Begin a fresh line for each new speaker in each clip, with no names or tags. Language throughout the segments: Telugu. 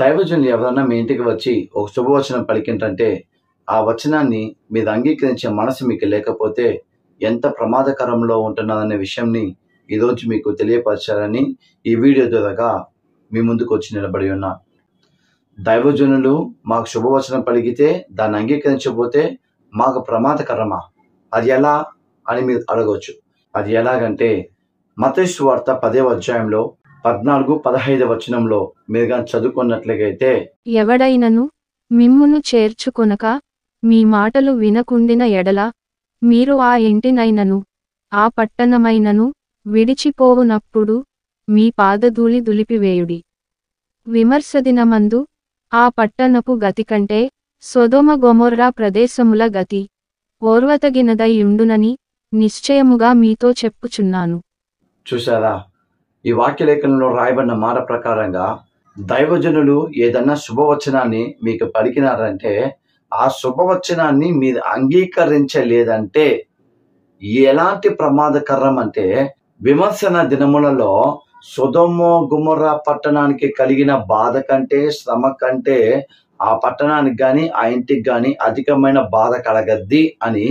దైవజనులు ఎవరన్నా మీ ఇంటికి వచ్చి ఒక శుభవచనం పలికింటంటే ఆ వచనాన్ని మీరు అంగీకరించే మనసు మీకు లేకపోతే ఎంత ప్రమాదకరంలో ఉంటున్నదనే విషయంని ఈరోజు మీకు తెలియపరచాలని ఈ వీడియో ద్వారా మీ ముందుకు వచ్చి నిలబడి ఉన్నా. దైవజనులు మాకు శుభవచనం పలికితే దాన్ని అంగీకరించకపోతే మాకు ప్రమాదకరమా? అది ఎలా అని మీరు అడగవచ్చు. అది ఎలాగంటే మత్తయి సువార్త 10వ అధ్యాయంలో 14-15 వచనంలో మీరు కానీ చదువుకున్నట్లయితే,
ఎవడైనను మిమ్మును చేర్చుకొనక మీ మాటలు వినకుండిన ఎడల మీరు ఆ ఇంటినైనను ఆ పట్టణమైనను విడిచిపోవునప్పుడు మీ పాదధూళి దులిపివేయుడి. విమర్శ దినమందు ఆ పట్టణపు గతి కంటే సొదొమ గొమొర్రా ప్రదేశముల గతి ఓర్వతగినదై యుండునని నిశ్చయముగా మీతో చెప్పుచున్నాను.
చూసారా? ఈ వాక్యలేఖనంలో రాయబడిన మాట ప్రకారంగా దైవజనులు ఏదన్నా శుభవచనాన్ని మీకు పలికినారంటే ఆ శుభవచనాన్ని మీరు అంగీకరించలేదంటే ఎలాంటి ప్రమాదకరం అంటే, విమర్శన దినములలో సొదొమ గొమొర్రా పట్టణానికి కలిగిన బాధ కంటే శ్రమ కంటే ఆ పట్టణానికి గాని ఆ ఇంటికి గాని అధికమైన బాధ కలగద్ది అని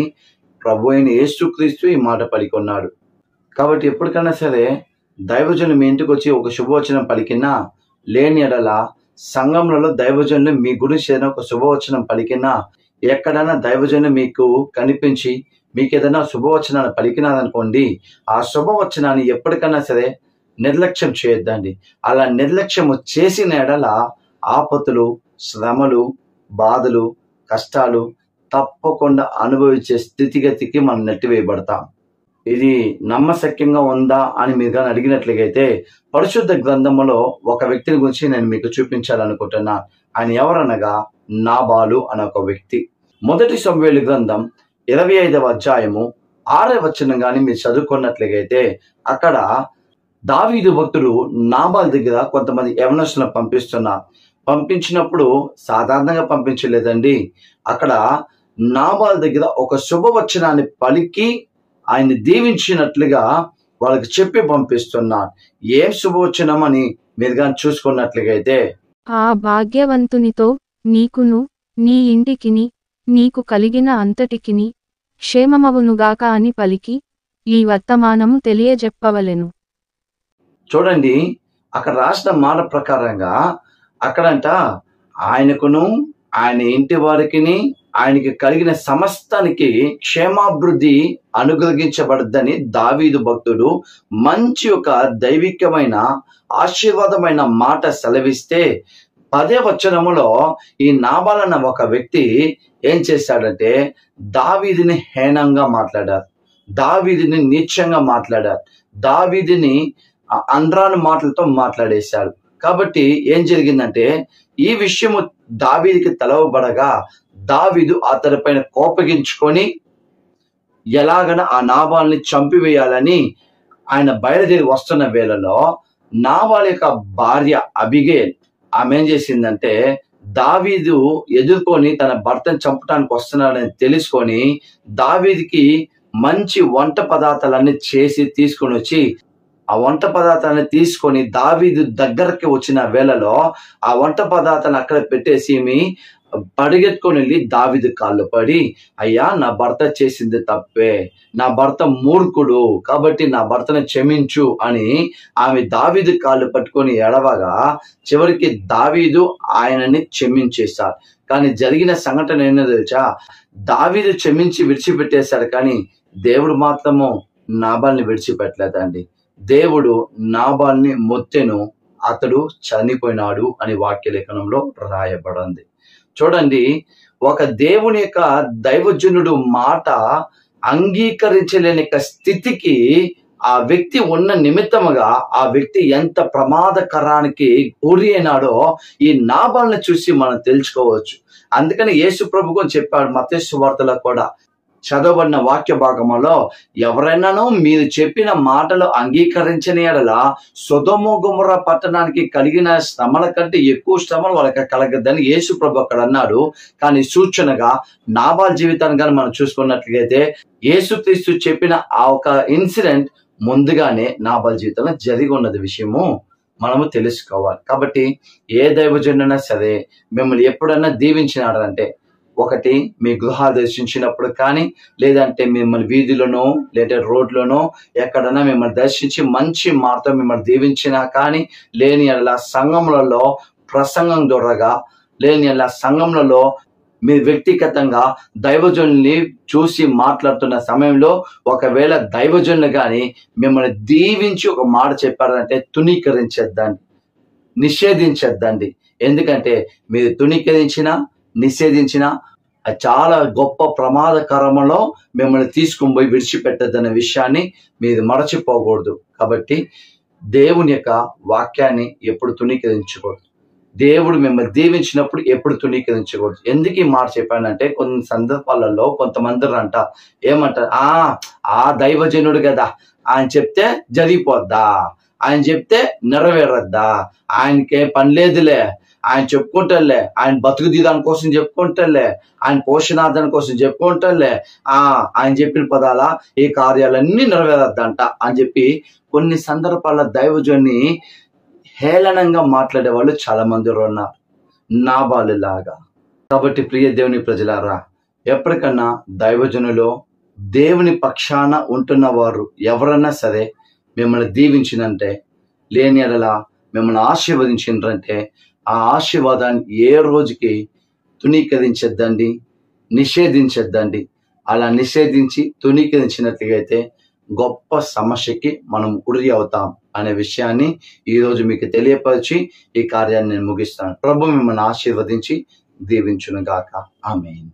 ప్రభు అయిన యేసుక్రీస్తు ఈ మాట పలికొన్నాడు. కాబట్టి ఎప్పటికైనా సరే దైవజనులు మీ ఇంటికి వచ్చి ఒక శుభవచనం పలికినా, లేని ఎడల సంఘంలో దైవజనులు మీ గురించి ఏదైనా ఒక శుభవచనం పలికినా, ఎక్కడైనా దైవజనులు మీకు కనిపించి మీకు ఏదైనా శుభవచనాన్ని పలికినారనుకోండి, ఆ శుభవచనాన్ని ఎప్పటికైనా సరే నిర్లక్ష్యం చేయొద్దండి. అలా నిర్లక్ష్యము చేసిన ఎడల ఆపతులు, శ్రమలు, బాధలు, కష్టాలు తప్పకుండా అనుభవించే స్థితిగతికి మనం నెట్టివేయబడతాం. ఇది నమ్మశక్యంగా ఉందా అని మీరు కానీ అడిగినట్లయితే పరిశుద్ధ గ్రంథములో ఒక వ్యక్తిని గురించి నేను మీకు చూపించాలనుకుంటున్నా. ఆయన ఎవరనగా నాబాలు అనే ఒక వ్యక్తి. 1 సమూయేలు గ్రంథం 25వ అధ్యాయము 6వ వచనం కానీ మీరు చదువుకున్నట్లయితే అక్కడ దావీదు భక్తుడు నాబాల్ దగ్గర కొంతమంది యవనస్తులను పంపించినప్పుడు సాధారణంగా పంపించలేదండి. అక్కడ నాబాల్ దగ్గర ఒక శుభవచనాన్ని పలికి ఆయన్ని దీవించినట్లుగా వాళ్ళకి చెప్పి పంపిస్తున్నారు. ఏం శుభవచనం అని మీరు కానీ చూసుకున్నట్లయితే,
ఆ భాగ్యవంతునితో నీకును నీ ఇంటికిని నీకు కలిగిన అంతటికిని క్షేమమవునుగాక అని పలికి ఈ వర్తమానము తెలియజెప్పవలెను.
చూడండి, అక్కడ రాసిన మాట ప్రకారంగా అక్కడంట ఆయనకును ఆయన ఇంటి వారికి ఆయనకి కలిగిన సమస్తానికి క్షేమాభివృద్ధి అనుగ్రహించబడద్దని దావీదు భక్తుడు మంచి ఒక దైవికమైన ఆశీర్వాదమైన మాట సెలవిస్తే 10వ వచనములో ఈ నాబాల్ అన్న ఒక వ్యక్తి ఏం చేశాడంటే దావీదుని హీనంగా మాట్లాడారు, దావీదుని నీచంగా మాట్లాడారు, దావీదుని అండ్రాని మాటలతో మాట్లాడేశాడు. కాబట్టి ఏం జరిగిందంటే ఈ విషయము దావీదుకి తెలవబడగా దావీదు అతడి పైన కోపగించుకొని ఎలాగన ఆ నాబాల్ని చంపివేయాలని ఆయన బయలుదేరి వస్తున్న వేళలో నాబాల్ యొక్క భార్య అబిగేల్ ఆమె ఏం చేసిందంటే దావీదు ఎదుర్కొని తన భర్తను చంపడానికి వస్తున్నాడని తెలుసుకొని దావీదుకి మంచి వంట పదార్థాలన్నీ చేసి తీసుకొని వచ్చి ఆ వంట పదార్థాలను తీసుకొని దావీదు దగ్గరకి వచ్చిన వేళలో ఆ వంట పదార్థాలను అక్కడ పెట్టేసి పరిగెత్తుకొని వెళ్ళి దావీదు కాళ్ళు పడి, అయ్యా నా భర్త చేసింది తప్పే, నా భర్త మూర్ఖుడు కాబట్టి నా భర్తను క్షమించు అని ఆమె దావీదు కాళ్ళు పట్టుకొని ఎడవగా చివరికి దావీదు ఆయనని క్షమించేశారు. కానీ జరిగిన సంఘటన ఏంటో తెలుసా? దావీదు క్షమించి విడిచిపెట్టేశాడు, కానీ దేవుడు మాత్రము నాబాల్ని విడిచిపెట్టలేదండి. దేవుడు నాబాల్ని మొత్తెను, అతడు చనిపోయినాడు అని వాక్యలేఖనంలో రాయబడింది. చూడండి, ఒక దేవుని యొక్క దైవజనుడు మాట అంగీకరించలేని స్థితికి ఆ వ్యక్తి ఉన్న నిమిత్తముగా ఆ వ్యక్తి ఎంత ప్రమాదకరానికి గురి అయినాడో ఈ నాబాల్ని చూసి మనం తెలుసుకోవచ్చు. అందుకని యేసు ప్రభువు చెప్పాడు మత్తయి సువార్తలో కూడా చదవబడిన వాక్య భాగంలో, ఎవరైనాను మీరు చెప్పిన మాటలు అంగీకరించని ఎడల సొదొమ గొమొర్రా పట్టణానికి కలిగిన శ్రమల కంటే ఎక్కువ శ్రమలు వాళ్ళకి కలగద్దని యేసు ప్రభు అక్కడ అన్నాడు. కానీ సూచనగా నాబాల్ జీవితాన్ని కానీ మనం చూసుకున్నట్లయితే యేసుక్రీస్తు చెప్పిన ఆ ఒక ఇన్సిడెంట్ ముందుగానే నాబాల్ జీవితంలో జరిగి ఉన్నది విషయము మనము తెలుసుకోవాలి. కాబట్టి ఏ దైవజనుడైనా సరే మిమ్మల్ని ఎప్పుడైనా దీవించినాడంటే, ఒకటి మీ గృహాలు దర్శించినప్పుడు కానీ, లేదంటే మిమ్మల్ని వీధిలోనో లేదా రోడ్లోనో ఎక్కడైనా మిమ్మల్ని దర్శించి మంచి మాటతో మిమ్మల్ని దీవించినా కానీ, లేని అలా సంఘములలో ప్రసంగం దొరగా, లేని అలా సంఘములలో మీరు వ్యక్తిగతంగా దైవజనుల్ని చూసి మాట్లాడుతున్న సమయంలో ఒకవేళ దైవజనులు కానీ మిమ్మల్ని దీవించి ఒక మాట చెప్పారంటే తునీకరించద్దండి, నిషేధించద్దండి. ఎందుకంటే మీరు తునీకరించినా నిషేధించినా అది చాలా గొప్ప ప్రమాదకరములో మిమ్మల్ని తీసుకుని పోయి విడిచిపెట్టద్దనే విషయాన్ని మీరు మరచిపోకూడదు. కాబట్టి దేవుని యొక్క వాక్యాన్ని ఎప్పుడు తునీకరించకూడదు. దేవుడు మిమ్మల్ని దీవించినప్పుడు ఎప్పుడు తునీకరించకూడదు. ఎందుకు ఈ మాట చెప్పానంటే, కొన్ని సందర్భాలలో కొంతమంది ఏమంటారు, ఆ దైవజనుడు కదా, ఆయన చెప్తే జరిగిపోద్దా, ఆయన చెప్తే నెరవేరద్దా, ఆయనకే పని లేదులే, ఆయన చెప్పుకుంటారులే, ఆయన బతుకు దీదాని కోసం చెప్పుకుంటారులే, ఆయన పోషణార్థన కోసం చెప్పుకుంటారులే, ఆయన చెప్పిన పదాల ఈ కార్యాలన్నీ నెరవేరద్దంట అని చెప్పి కొన్ని సందర్భాల దైవజుని హేళనంగా మాట్లాడే వాళ్ళు చాలా మంది ఉన్నారు, నాబాలులాగా. కాబట్టి ప్రియ దేవుని ప్రజలారా, ఎప్పటికన్నా దైవజనులో దేవుని పక్షాన ఉంటున్న వారు ఎవరన్నా సరే మిమ్మల్ని దీవించినంటే, లేని అలా మిమ్మల్ని ఆశీర్వదించిందంటే, ఆ ఆశీర్వాదాన్ని ఏ రోజుకి తునీకరించద్దండి, నిషేధించద్దండి. అలా నిషేధించి తునీకరించినట్లయితే గొప్ప సమస్యకి మనం గురి అవుతాం అనే విషయాన్ని ఈరోజు మీకు తెలియపరిచి ఈ కార్యాన్ని నేను ముగిస్తాను. ప్రభు మిమ్మల్ని ఆశీర్వదించి దీవించును గాక. ఆమేన్.